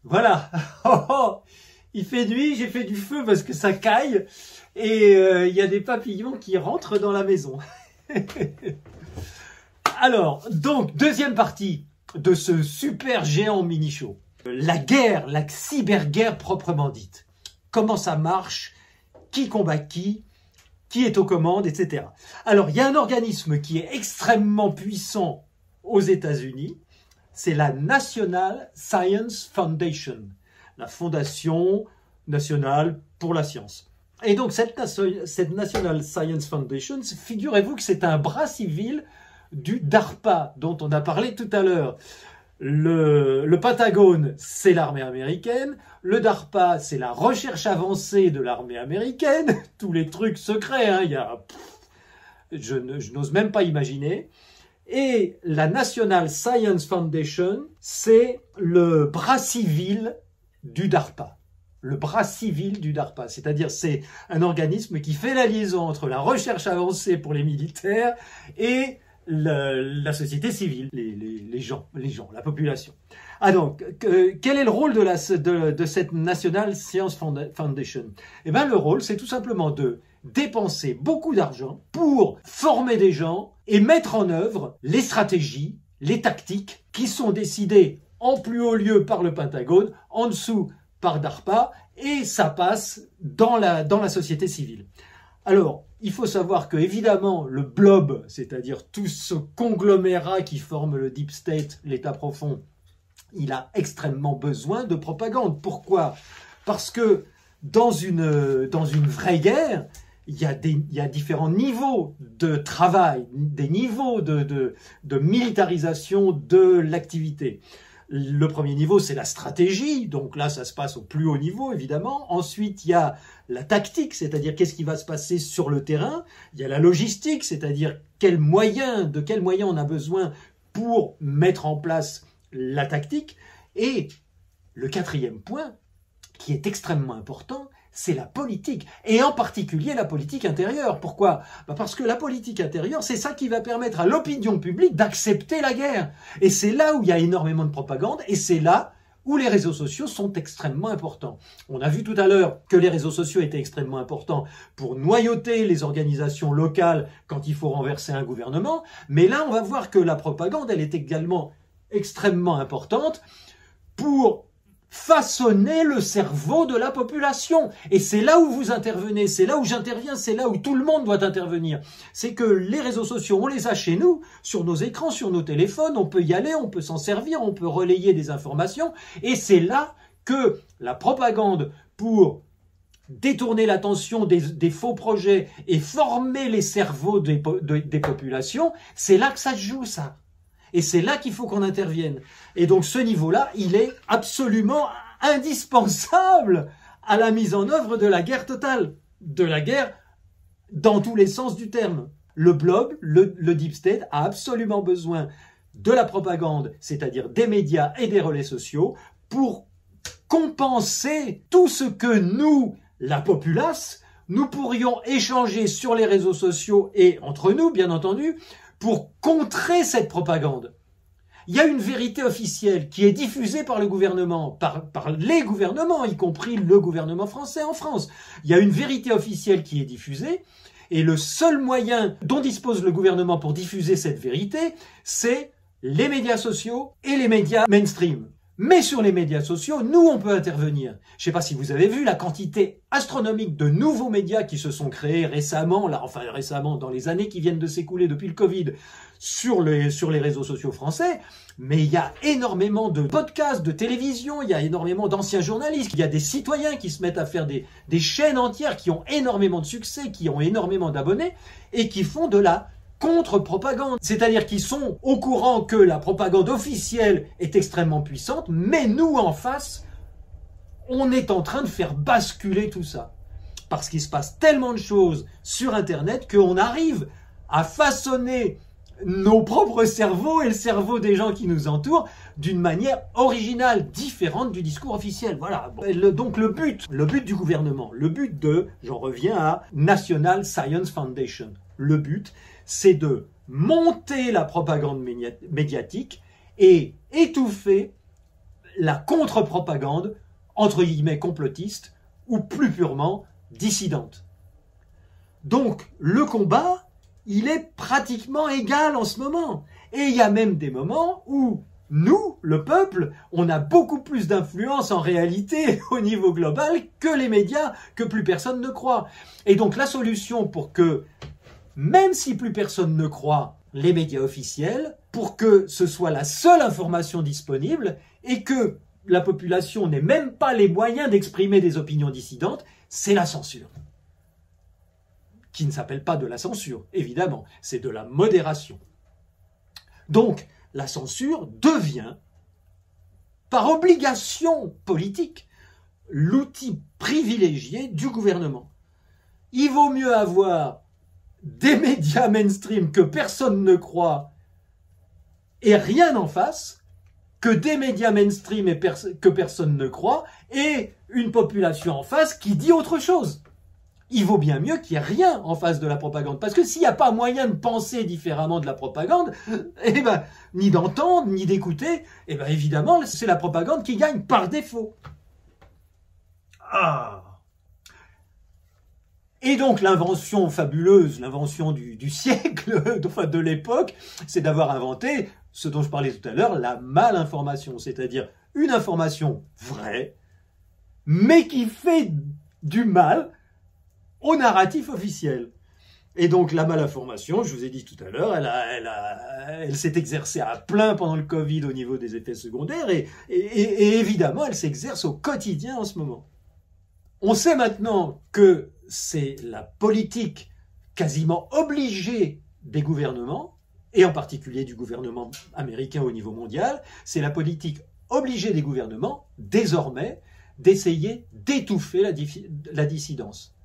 Voilà. Oh, oh. Il fait nuit, j'ai fait du feu parce que ça caille et il y a des papillons qui rentrent dans la maison. Alors, donc, deuxième partie de ce super géant mini-show. La guerre, la cyberguerre proprement dite. Comment ça marche? Qui combat qui est aux commandes, etc. Alors, il y a un organisme qui est extrêmement puissant aux États-Unis, c'est la National Science Foundation, la Fondation nationale pour la science. Et donc, cette National Science Foundation, figurez-vous que c'est un bras civil du DARPA, dont on a parlé tout à l'heure. Le Pentagone, c'est l'armée américaine. Le DARPA, c'est la recherche avancée de l'armée américaine. Tous les trucs secrets, hein, je n'ose même pas imaginer. Et la National Science Foundation, c'est le bras civil du DARPA. Le bras civil du DARPA, c'est-à-dire c'est un organisme qui fait la liaison entre la recherche avancée pour les militaires et la société civile, les gens, la population. Ah donc, quel est le rôle de cette National Science Foundation? Eh bien, le rôle, c'est tout simplement de dépenser beaucoup d'argent pour former des gens et mettre en œuvre les stratégies, les tactiques qui sont décidées en plus haut lieu par le Pentagone, en dessous par DARPA, et ça passe dans la société civile. Alors, il faut savoir que, évidemment, le blob, c'est-à-dire tout ce conglomérat qui forme le Deep State, l'État profond, il a extrêmement besoin de propagande. Pourquoi? Parce que dans une vraie guerre, il y a différents niveaux de travail, des niveaux de militarisation de l'activité. Le premier niveau, c'est la stratégie, donc là, ça se passe au plus haut niveau, évidemment. Ensuite, il y a la tactique, c'est-à-dire qu'est-ce qui va se passer sur le terrain. Il y a la logistique, c'est-à-dire de quels moyens on a besoin pour mettre en place la tactique. Et le quatrième point, qui est extrêmement important, c'est la politique, et en particulier la politique intérieure. Pourquoi? Parce que la politique intérieure, c'est ça qui va permettre à l'opinion publique d'accepter la guerre. Et c'est là où il y a énormément de propagande, et c'est là où les réseaux sociaux sont extrêmement importants. On a vu tout à l'heure que les réseaux sociaux étaient extrêmement importants pour noyauter les organisations locales quand il faut renverser un gouvernement, mais là on va voir que la propagande, elle est également extrêmement importante pour façonner le cerveau de la population. Et c'est là où vous intervenez, c'est là où j'interviens, c'est là où tout le monde doit intervenir. C'est que les réseaux sociaux, on les a chez nous, sur nos écrans, sur nos téléphones, on peut y aller, on peut s'en servir, on peut relayer des informations, et c'est là que la propagande, pour détourner l'attention des faux projets et former les cerveaux des populations, c'est là que ça se joue, ça. Et c'est là qu'il faut qu'on intervienne. Et donc ce niveau-là, il est absolument indispensable à la mise en œuvre de la guerre totale. De la guerre dans tous les sens du terme. Le blob, le Deep State, a absolument besoin de la propagande, c'est-à-dire des médias et des relais sociaux, pour compenser tout ce que nous, la populace, nous pourrions échanger sur les réseaux sociaux et entre nous, bien entendu, pour contrer cette propagande. Il y a une vérité officielle qui est diffusée par le gouvernement, par les gouvernements, y compris le gouvernement français en France. Il y a une vérité officielle qui est diffusée, et le seul moyen dont dispose le gouvernement pour diffuser cette vérité, c'est les médias sociaux et les médias mainstream. Mais sur les médias sociaux, nous, on peut intervenir. Je ne sais pas si vous avez vu la quantité astronomique de nouveaux médias qui se sont créés récemment, récemment, dans les années qui viennent de s'écouler depuis le Covid, sur les réseaux sociaux français. Mais il y a énormément de podcasts, de télévision, il y a énormément d'anciens journalistes, il y a des citoyens qui se mettent à faire des chaînes entières qui ont énormément de succès, qui ont énormément d'abonnés, et qui font de la contre-propagande, c'est-à-dire qu'ils sont au courant que la propagande officielle est extrêmement puissante, mais nous, en face, on est en train de faire basculer tout ça. Parce qu'il se passe tellement de choses sur Internet qu'on arrive à façonner nos propres cerveaux et le cerveau des gens qui nous entourent d'une manière originale, différente du discours officiel. Voilà. Donc le but du gouvernement, le but j'en reviens à National Science Foundation, le but, c'est de monter la propagande médiatique et étouffer la contre-propagande, entre guillemets complotiste, ou plus purement dissidente. Donc le combat, il est pratiquement égal en ce moment. Et il y a même des moments où nous, le peuple, on a beaucoup plus d'influence en réalité au niveau global que les médias, que plus personne ne croit. Et donc la solution pour que, même si plus personne ne croit les médias officiels, pour que ce soit la seule information disponible et que la population n'ait même pas les moyens d'exprimer des opinions dissidentes, c'est la censure. Qui ne s'appelle pas de la censure, évidemment, c'est de la modération. Donc, la censure devient, par obligation politique, l'outil privilégié du gouvernement. Il vaut mieux avoir des médias mainstream que personne ne croit et rien en face, que des médias mainstream que personne ne croit et une population en face qui dit autre chose. Il vaut bien mieux qu'il n'y ait rien en face de la propagande. Parce que s'il n'y a pas moyen de penser différemment de la propagande, eh ben, ni d'entendre, ni d'écouter, eh ben, évidemment, c'est la propagande qui gagne par défaut. Ah. Et donc l'invention fabuleuse, l'invention du siècle, enfin de l'époque, c'est d'avoir inventé ce dont je parlais tout à l'heure, la malinformation, c'est-à-dire une information vraie, mais qui fait du mal au narratif officiel. Et donc la malinformation, je vous ai dit tout à l'heure, elle s'est exercée à plein pendant le Covid au niveau des effets secondaires et évidemment elle s'exerce au quotidien en ce moment. On sait maintenant que c'est la politique quasiment obligée des gouvernements, et en particulier du gouvernement américain au niveau mondial, c'est la politique obligée des gouvernements, désormais, d'essayer d'étouffer la dissidence.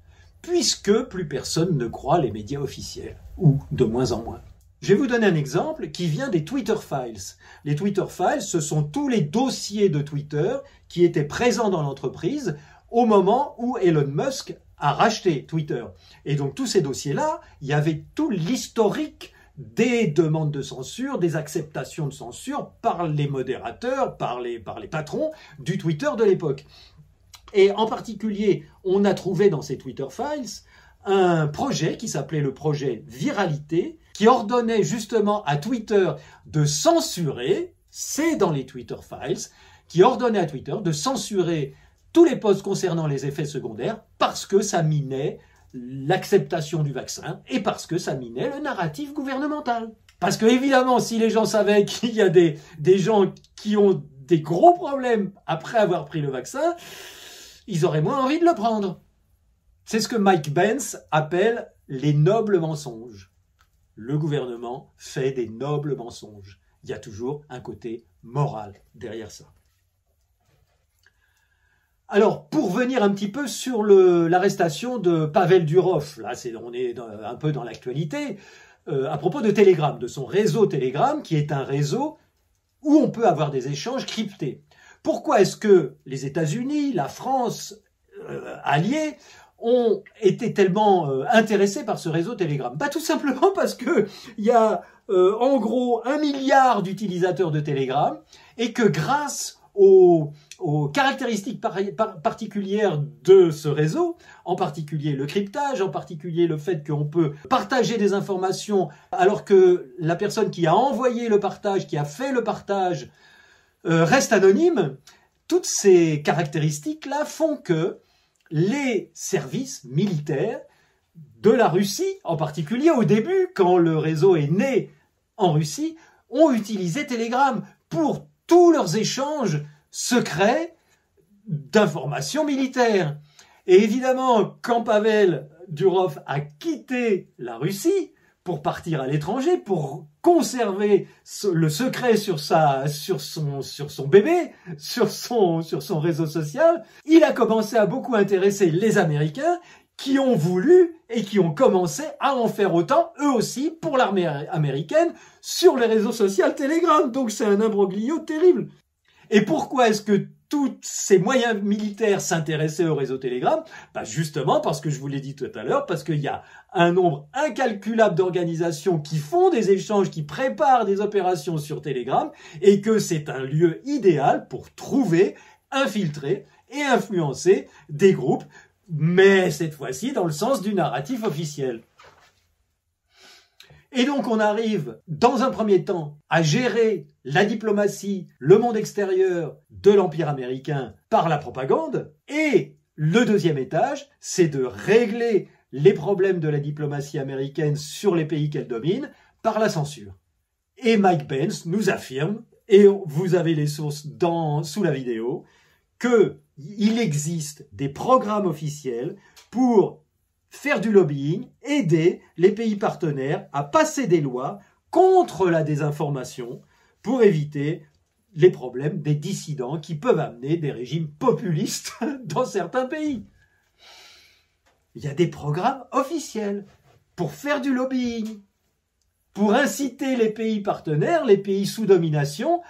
Puisque plus personne ne croit les médias officiels, ou de moins en moins. Je vais vous donner un exemple qui vient des Twitter Files. Les Twitter Files, ce sont tous les dossiers de Twitter qui étaient présents dans l'entreprise au moment où Elon Musk a racheté Twitter. Et donc tous ces dossiers-là, il y avait tout l'historique des demandes de censure, des acceptations de censure par les modérateurs, par les patrons du Twitter de l'époque. Et en particulier, on a trouvé dans ces Twitter Files un projet qui s'appelait le projet Viralité, qui ordonnait justement à Twitter de censurer, c'est dans les Twitter Files, qui ordonnait à Twitter de censurer tous les posts concernant les effets secondaires parce que ça minait l'acceptation du vaccin et parce que ça minait le narratif gouvernemental. Parce que évidemment, si les gens savaient qu'il y a des gens qui ont des gros problèmes après avoir pris le vaccin, ils auraient moins envie de le prendre. C'est ce que Mike Pence appelle les nobles mensonges. Le gouvernement fait des nobles mensonges. Il y a toujours un côté moral derrière ça. Alors, pour venir un petit peu sur l'arrestation de Pavel Durov, là on est un peu dans l'actualité, à propos de Telegram, de son réseau Telegram, qui est un réseau où on peut avoir des échanges cryptés. Pourquoi est-ce que les États-Unis, la France, alliés, ont été tellement intéressés par ce réseau Telegram? Tout simplement parce que il y a en gros 1 milliard d'utilisateurs de Telegram et que grâce aux caractéristiques particulières de ce réseau, en particulier le cryptage, en particulier le fait qu'on peut partager des informations alors que la personne qui a envoyé le partage, qui a fait le partage, reste anonyme, toutes ces caractéristiques-là font que les services militaires de la Russie, en particulier au début, quand le réseau est né en Russie, ont utilisé Telegram pour tous leurs échanges secrets d'informations militaires. Et évidemment, quand Pavel Durov a quitté la Russie pour partir à l'étranger, pour conserver le secret sur son bébé, sur son réseau social, il a commencé à beaucoup intéresser les Américains qui ont voulu et qui ont commencé à en faire autant, eux aussi, pour l'armée américaine, sur les réseaux sociaux Telegram. Donc c'est un imbroglio terrible. Et pourquoi est-ce que tous ces moyens militaires s'intéressaient au réseau Telegram? Justement parce que je vous l'ai dit tout à l'heure, parce qu'il y a un nombre incalculable d'organisations qui font des échanges, qui préparent des opérations sur Telegram, et que c'est un lieu idéal pour trouver, infiltrer et influencer des groupes, mais cette fois-ci dans le sens du narratif officiel. Et donc on arrive, dans un premier temps, à gérer la diplomatie, le monde extérieur de l'Empire américain par la propagande. Et le deuxième étage, c'est de régler les problèmes de la diplomatie américaine sur les pays qu'elle domine par la censure. Et Mike Pence nous affirme, et vous avez les sources sous la vidéo, qu'il existe des programmes officiels pour faire du lobbying, aider les pays partenaires à passer des lois contre la désinformation pour éviter les problèmes des dissidents qui peuvent amener des régimes populistes dans certains pays. Il y a des programmes officiels pour faire du lobbying, pour inciter les pays partenaires, les pays sous domination,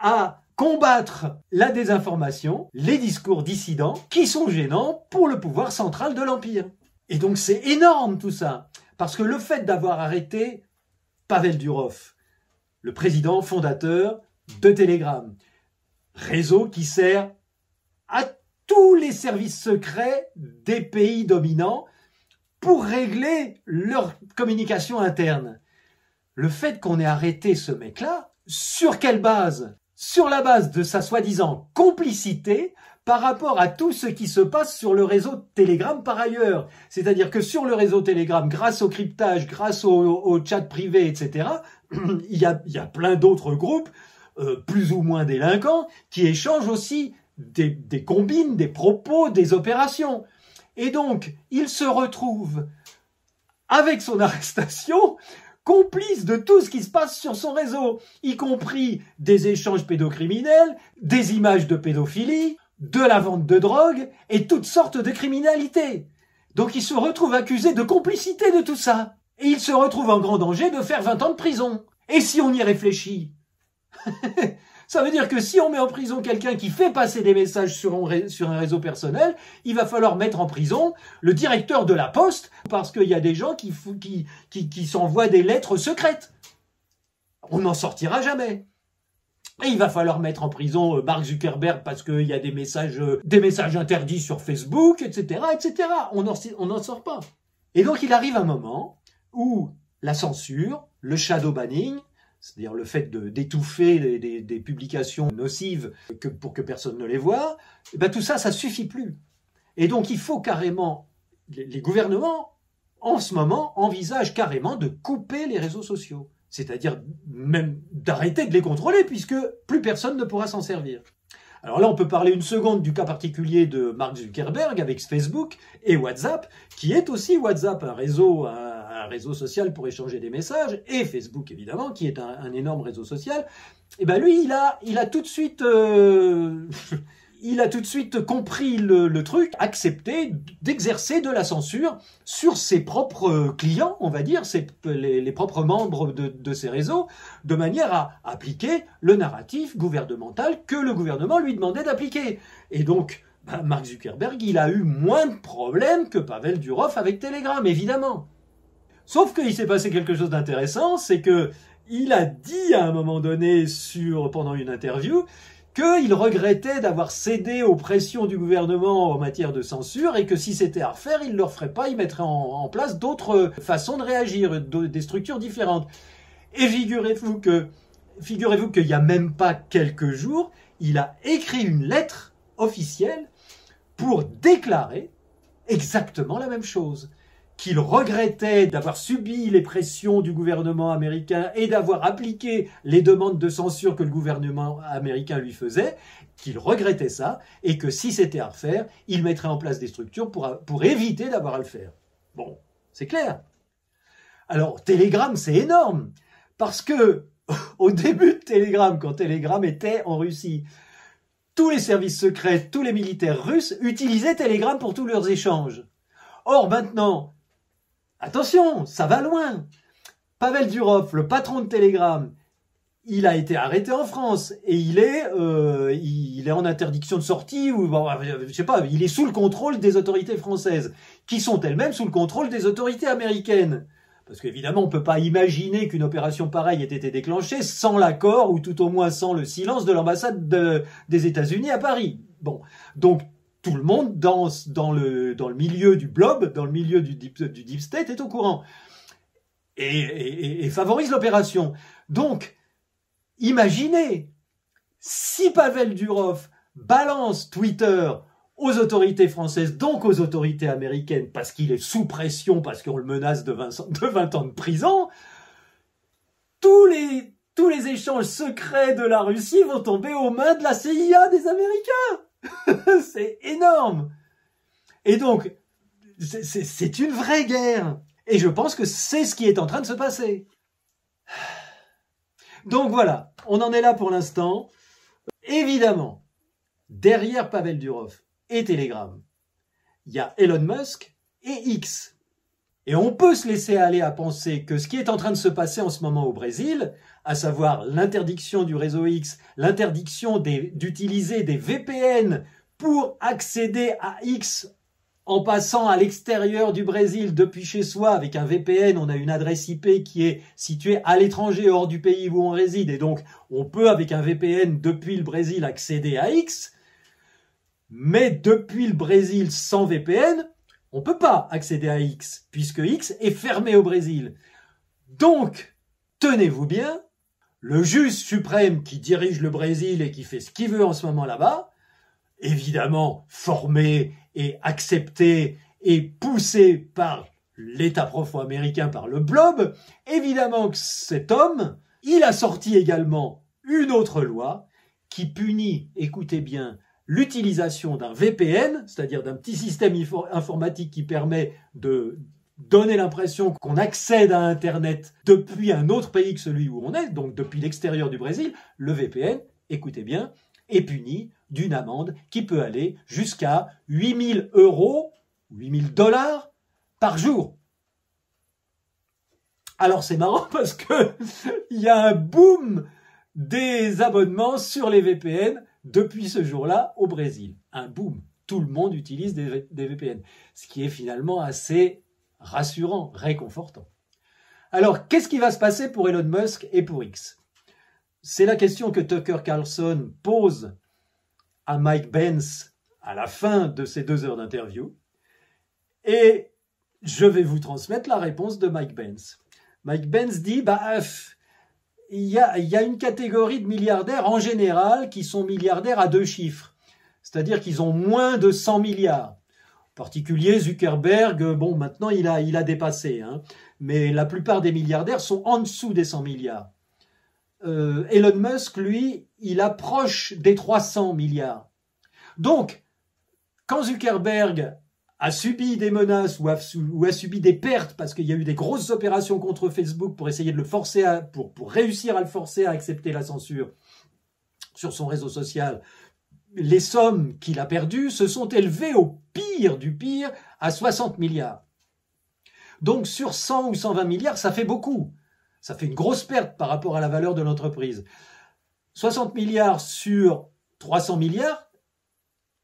à combattre la désinformation, les discours dissidents qui sont gênants pour le pouvoir central de l'Empire. Et donc c'est énorme tout ça, parce que le fait d'avoir arrêté Pavel Durov, le président fondateur de Telegram, réseau qui sert à tous les services secrets des pays dominants pour régler leur communication interne. Le fait qu'on ait arrêté ce mec-là, sur quelle base? Sur la base de sa soi-disant complicité par rapport à tout ce qui se passe sur le réseau Telegram par ailleurs. C'est-à-dire que sur le réseau Telegram, grâce au cryptage, grâce au chat privé, etc., il y a plein d'autres groupes, plus ou moins délinquants, qui échangent aussi des combines, des propos, des opérations. Et donc, il se retrouve, avec son arrestation, complice de tout ce qui se passe sur son réseau, y compris des échanges pédocriminels, des images de pédophilie, de la vente de drogue et toutes sortes de criminalités. Donc il se retrouve accusé de complicité de tout ça. Et il se retrouve en grand danger de faire 20 ans de prison. Et si on y réfléchit, ça veut dire que si on met en prison quelqu'un qui fait passer des messages sur un réseau personnel, il va falloir mettre en prison le directeur de la Poste parce qu'il y a des gens qui s'envoient des lettres secrètes. On n'en sortira jamais. Et il va falloir mettre en prison Mark Zuckerberg parce qu'il y a des messages interdits sur Facebook, etc., etc. On n'en sort pas. Et donc il arrive un moment où la censure, le shadow banning, c'est-à-dire le fait d'étouffer des publications nocives pour que personne ne les voie, tout ça, ça suffit plus. Et donc il faut carrément, les gouvernements, en ce moment, envisagent carrément de couper les réseaux sociaux. C'est-à-dire même d'arrêter de les contrôler, puisque plus personne ne pourra s'en servir. Alors là, on peut parler une seconde du cas particulier de Mark Zuckerberg avec Facebook et WhatsApp, qui est aussi WhatsApp, un réseau social pour échanger des messages, et Facebook évidemment, qui est un énorme réseau social. Et lui, il a tout de suite... Il a tout de suite compris le truc, accepté d'exercer de la censure sur ses propres clients, on va dire, les propres membres de ces réseaux, de manière à appliquer le narratif gouvernemental que le gouvernement lui demandait d'appliquer. Et donc, Mark Zuckerberg, il a eu moins de problèmes que Pavel Durov avec Telegram, évidemment. Sauf qu'il s'est passé quelque chose d'intéressant, c'est que il a dit à un moment donné pendant une interview qu'il regrettait d'avoir cédé aux pressions du gouvernement en matière de censure et que si c'était à refaire, il ne le referait pas, il mettrait en place d'autres façons de réagir, des structures différentes. Et figurez-vous qu'il n'y a même pas quelques jours, il a écrit une lettre officielle pour déclarer exactement la même chose. Qu'il regrettait d'avoir subi les pressions du gouvernement américain et d'avoir appliqué les demandes de censure que le gouvernement américain lui faisait, qu'il regrettait ça, et que si c'était à refaire, il mettrait en place des structures pour éviter d'avoir à le faire. Bon, c'est clair. Alors, Telegram, c'est énorme, parce que au début de Telegram, quand Telegram était en Russie, tous les services secrets, tous les militaires russes utilisaient Telegram pour tous leurs échanges. Or, maintenant, attention, ça va loin. Pavel Durov, le patron de Telegram, il a été arrêté en France et il est en interdiction de sortie ou bon, je sais pas, il est sous le contrôle des autorités françaises, qui sont elles-mêmes sous le contrôle des autorités américaines. Parce qu'évidemment, on peut pas imaginer qu'une opération pareille ait été déclenchée sans l'accord ou tout au moins sans le silence de l'ambassade des États-Unis à Paris. Bon, donc tout le monde dans le milieu du blob, dans le milieu du deep state est au courant et favorise l'opération. Donc, imaginez si Pavel Durov balance Twitter aux autorités françaises, donc aux autorités américaines, parce qu'il est sous pression, parce qu'on le menace de 20 ans de prison, tous les échanges secrets de la Russie vont tomber aux mains de la CIA des Américains. C'est énorme. Et donc, c'est une vraie guerre. Et je pense que c'est ce qui est en train de se passer. Donc voilà, on en est là pour l'instant. Évidemment, derrière Pavel Durov et Telegram, il y a Elon Musk et X. Et on peut se laisser aller à penser que ce qui est en train de se passer en ce moment au Brésil, à savoir l'interdiction du réseau X, l'interdiction d'utiliser des VPN pour accéder à X en passant à l'extérieur du Brésil depuis chez soi avec un VPN, on a une adresse IP qui est située à l'étranger, hors du pays où on réside, et donc on peut avec un VPN depuis le Brésil accéder à X, mais depuis le Brésil sans VPN, on peut pas accéder à X, puisque X est fermé au Brésil. Donc, tenez-vous bien, le juge suprême qui dirige le Brésil et qui fait ce qu'il veut en ce moment là-bas, évidemment formé et accepté et poussé par l'État profond américain, par le blob, évidemment que cet homme, il a sorti également une autre loi qui punit, écoutez bien, l'utilisation d'un VPN, c'est-à-dire d'un petit système informatique qui permet de donner l'impression qu'on accède à Internet depuis un autre pays que celui où on est, donc depuis l'extérieur du Brésil, le VPN, écoutez bien, est puni d'une amende qui peut aller jusqu'à 8 000 €, 8 000 $ par jour. Alors c'est marrant parce que il y a un boom des abonnements sur les VPN depuis ce jour-là au Brésil. Un boom. Tout le monde utilise des VPN. Ce qui est finalement assez rassurant, réconfortant. Alors, qu'est-ce qui va se passer pour Elon Musk et pour X? C'est la question que Tucker Carlson pose à Mike Pence à la fin de ces 2 heures d'interview. Et je vais vous transmettre la réponse de Mike Pence. Mike Pence dit, il y a une catégorie de milliardaires en général qui sont milliardaires à 2 chiffres. C'est-à-dire qu'ils ont moins de 100 milliards. En particulier, Zuckerberg, bon, maintenant il a dépassé. Mais la plupart des milliardaires sont en dessous des 100 milliards. Elon Musk, lui, il approche des 300 milliards. Donc, quand Zuckerberg a subi des menaces ou a subi des pertes parce qu'il y a eu des grosses opérations contre Facebook pour essayer de le forcer pour réussir à le forcer à accepter la censure sur son réseau social, les sommes qu'il a perdues se sont élevées au pire du pire à 60 milliards. Donc sur 100 ou 120 milliards, ça fait beaucoup. Ça fait une grosse perte par rapport à la valeur de l'entreprise. 60 milliards sur 300 milliards,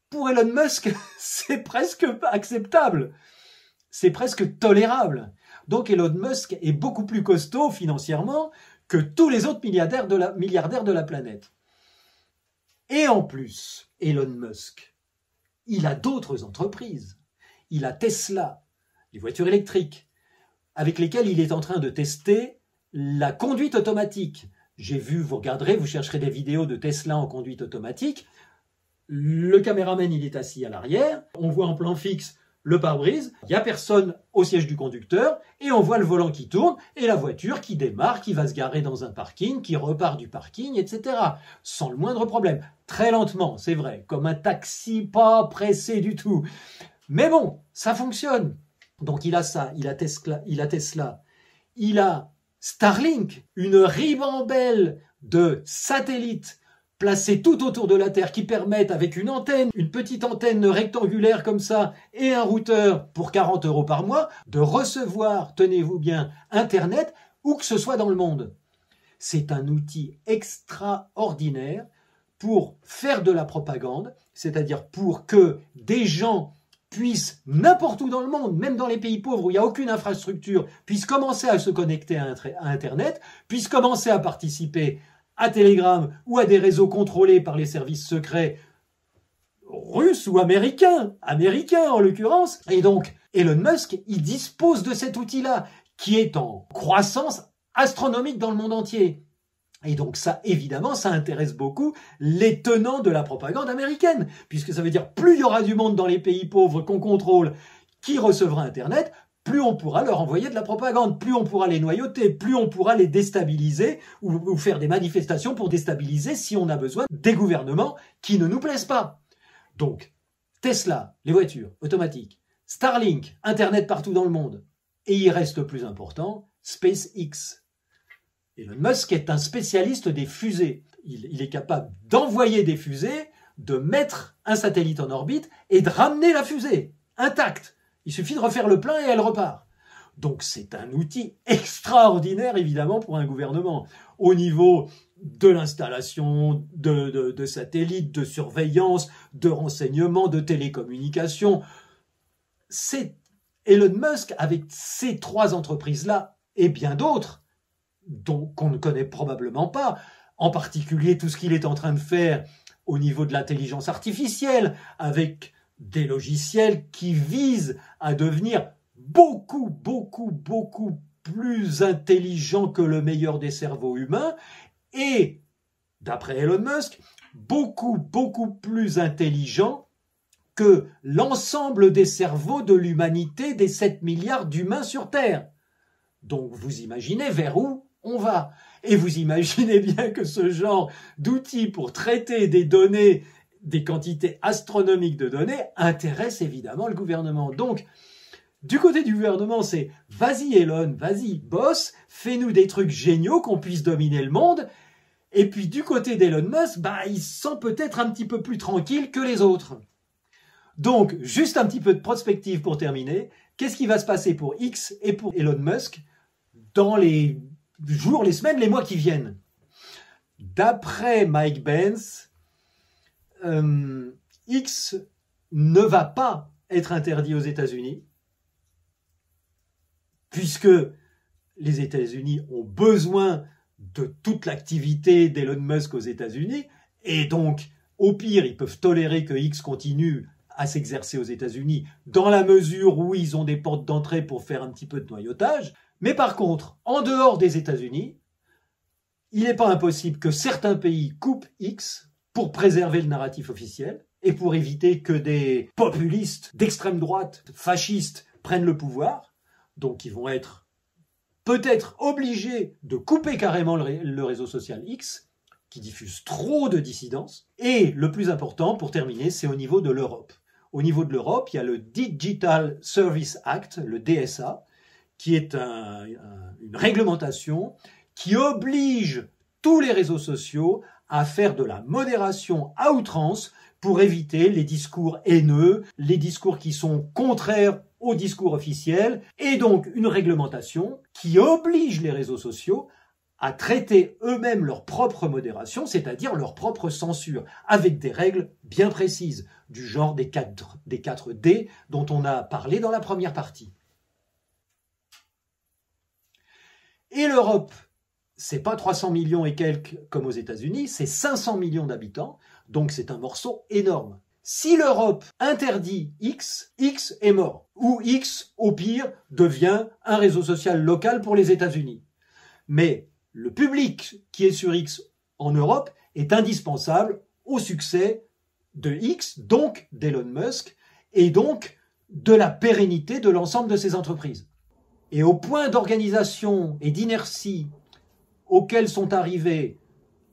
pour Elon Musk, c'est presque acceptable. C'est presque tolérable. Donc Elon Musk est beaucoup plus costaud financièrement que tous les autres milliardaires de la planète. Et en plus, Elon Musk, il a d'autres entreprises. Il a Tesla, les voitures électriques, avec lesquelles il est en train de tester la conduite automatique. J'ai vu, vous regarderez, vous chercherez des vidéos de Tesla en conduite automatique. Le caméraman, il est assis à l'arrière. On voit en plan fixe le pare-brise. Il n'y a personne au siège du conducteur. Et on voit le volant qui tourne et la voiture qui démarre, qui va se garer dans un parking, qui repart du parking, etc. Sans le moindre problème. Très lentement, c'est vrai. Comme un taxi, pas pressé du tout. Mais bon, ça fonctionne. Donc il a ça, il a Tesla, il a Starlink, une ribambelle de satellites placés tout autour de la Terre qui permettent, avec une antenne, une petite antenne rectangulaire comme ça, et un routeur pour 40 € par mois, de recevoir, tenez-vous bien, Internet, où que ce soit dans le monde. c'est un outil extraordinaire pour faire de la propagande, c'est-à-dire pour que des gens puissent, n'importe où dans le monde, même dans les pays pauvres où il n'y a aucune infrastructure, puissent commencer à se connecter à Internet, puissent commencer à participer à Telegram ou à des réseaux contrôlés par les services secrets russes ou américains en l'occurrence. Et donc, Elon Musk, il dispose de cet outil-là, qui est en croissance astronomique dans le monde entier. Et donc ça, évidemment, ça intéresse beaucoup les tenants de la propagande américaine, puisque ça veut dire plus il y aura du monde dans les pays pauvres qu'on contrôle qui recevra Internet, plus on pourra leur envoyer de la propagande, plus on pourra les noyauter, plus on pourra les déstabiliser ou faire des manifestations pour déstabiliser si on a besoin des gouvernements qui ne nous plaisent pas. Donc, Tesla, les voitures automatiques, Starlink, Internet partout dans le monde, et il reste le plus important, SpaceX. Elon Musk est un spécialiste des fusées. Il est capable d'envoyer des fusées, de mettre un satellite en orbite et de ramener la fusée intacte. Il suffit de refaire le plein et elle repart. Donc c'est un outil extraordinaire, évidemment, pour un gouvernement. Au niveau de l'installation de satellites, de surveillance, de renseignement, de télécommunications. C'est Elon Musk, avec ces trois entreprises-là et bien d'autres, qu'on ne connaît probablement pas, en particulier tout ce qu'il est en train de faire au niveau de l'intelligence artificielle, avec des logiciels qui visent à devenir beaucoup plus intelligents que le meilleur des cerveaux humains, et, d'après Elon Musk, beaucoup plus intelligents que l'ensemble des cerveaux de l'humanité, des 7 milliards d'humains sur Terre. Donc vous imaginez vers où on va. Et vous imaginez bien que ce genre d'outils pour traiter des données, des quantités astronomiques de données, intéresse évidemment le gouvernement. Donc, du côté du gouvernement, c'est « Vas-y Elon, vas-y, boss, fais-nous des trucs géniaux qu'on puisse dominer le monde ». Et puis du côté d'Elon Musk, il se sent peut-être un petit peu plus tranquille que les autres. Donc, juste un petit peu de prospective pour terminer. Qu'est-ce qui va se passer pour X et pour Elon Musk dans les jours, les semaines, les mois qui viennent? D'après Mike Benz, X ne va pas être interdit aux États-Unis, puisque les États-Unis ont besoin de toute l'activité d'Elon Musk aux États-Unis, et donc, au pire, ils peuvent tolérer que X continue à s'exercer aux États-Unis dans la mesure où ils ont des portes d'entrée pour faire un petit peu de noyautage. Mais par contre, en dehors des États-Unis, il n'est pas impossible que certains pays coupent X pour préserver le narratif officiel et pour éviter que des populistes d'extrême droite, fascistes, prennent le pouvoir. Donc ils vont être peut-être obligés de couper carrément le réseau social X, qui diffuse trop de dissidence. Et le plus important, pour terminer, c'est au niveau de l'Europe. Au niveau de l'Europe, il y a le Digital Service Act, le DSA, qui est une réglementation qui oblige tous les réseaux sociaux à faire de la modération à outrance pour éviter les discours haineux, les discours qui sont contraires au discours officiel, et donc une réglementation qui oblige les réseaux sociaux à traiter eux-mêmes leur propre modération, c'est-à-dire leur propre censure, avec des règles bien précises, du genre des 4 D dont on a parlé dans la première partie. Et l'Europe, c'est pas 300 millions et quelques comme aux États-Unis, c'est 500 millions d'habitants, donc c'est un morceau énorme. Si l'Europe interdit X, X est mort. Ou X, au pire, devient un réseau social local pour les États-Unis. Mais le public qui est sur X en Europe est indispensable au succès de X, donc d'Elon Musk, et donc de la pérennité de l'ensemble de ces entreprises. Et au point d'organisation et d'inertie auxquels sont arrivés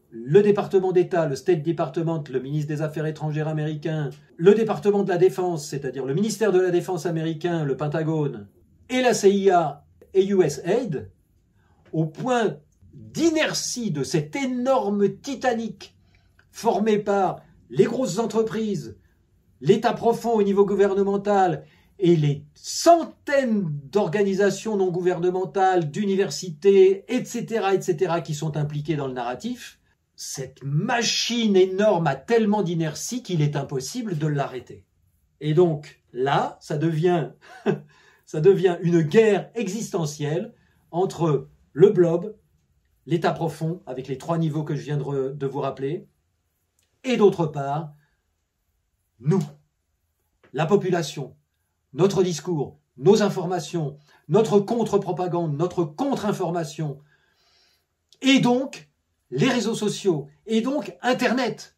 le département d'État, le State Department, le ministre des Affaires étrangères américain, le département de la Défense, c'est-à-dire le ministère de la Défense américain, le Pentagone, et la CIA et USAID, au point d'inertie de cet énorme Titanic formé par les grosses entreprises, l'État profond au niveau gouvernemental et les centaines d'organisations non gouvernementales, d'universités, etc., qui sont impliquées dans le narratif, cette machine énorme a tellement d'inertie qu'il est impossible de l'arrêter. Et donc, là, ça devient une guerre existentielle entre le blob, l'état profond, avec les 3 niveaux que je viens de vous rappeler, et d'autre part, nous, la population, notre discours, nos informations, notre contre-propagande, notre contre-information, et donc les réseaux sociaux, et donc Internet.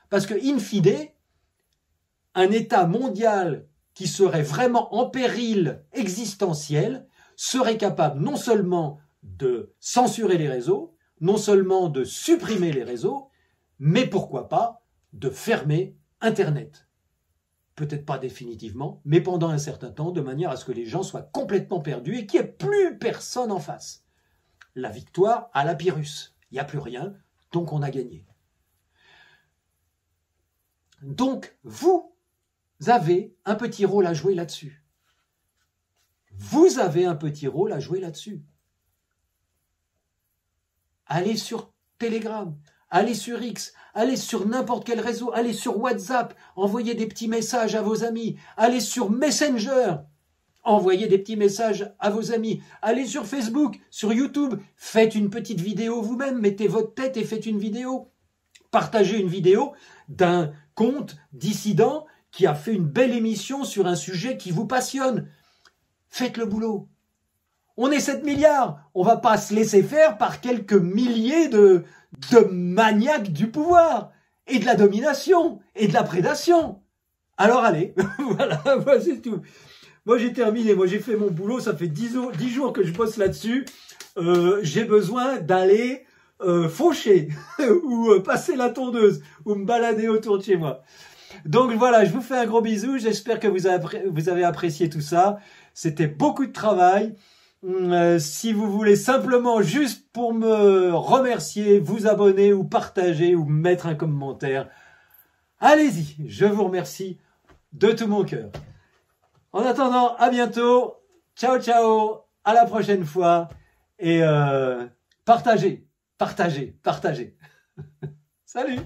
Parce que, in fine, un État mondial qui serait vraiment en péril existentiel serait capable non seulement de censurer les réseaux, non seulement de supprimer les réseaux, mais pourquoi pas de fermer Internet. Peut-être pas définitivement, mais pendant un certain temps, de manière à ce que les gens soient complètement perdus et qu'il n'y ait plus personne en face. La victoire à la Pyrrhus. Il n'y a plus rien, donc on a gagné. Donc, vous avez un petit rôle à jouer là-dessus. Vous avez un petit rôle à jouer là-dessus. Allez sur Telegram, allez sur X, allez sur n'importe quel réseau, allez sur WhatsApp, envoyez des petits messages à vos amis, allez sur Messenger, envoyez des petits messages à vos amis, allez sur Facebook, sur YouTube, faites une petite vidéo vous-même, mettez votre tête et faites une vidéo. Partagez une vidéo d'un compte dissident qui a fait une belle émission sur un sujet qui vous passionne. Faites le boulot. On est 7 milliards. On va pas se laisser faire par quelques milliers de maniaques du pouvoir et de la domination et de la prédation. Alors allez, voilà, moi c'est tout. Moi j'ai terminé, moi j'ai fait mon boulot, ça fait 10 jours que je bosse là-dessus. J'ai besoin d'aller faucher ou passer la tondeuse ou me balader autour de chez moi. Donc voilà, je vous fais un gros bisou, j'espère que vous avez apprécié tout ça. C'était beaucoup de travail. Si vous voulez simplement, juste pour me remercier, vous abonner ou partager ou mettre un commentaire, allez-y, je vous remercie de tout mon cœur. En attendant, à bientôt, ciao ciao, à la prochaine fois, et partagez. Salut!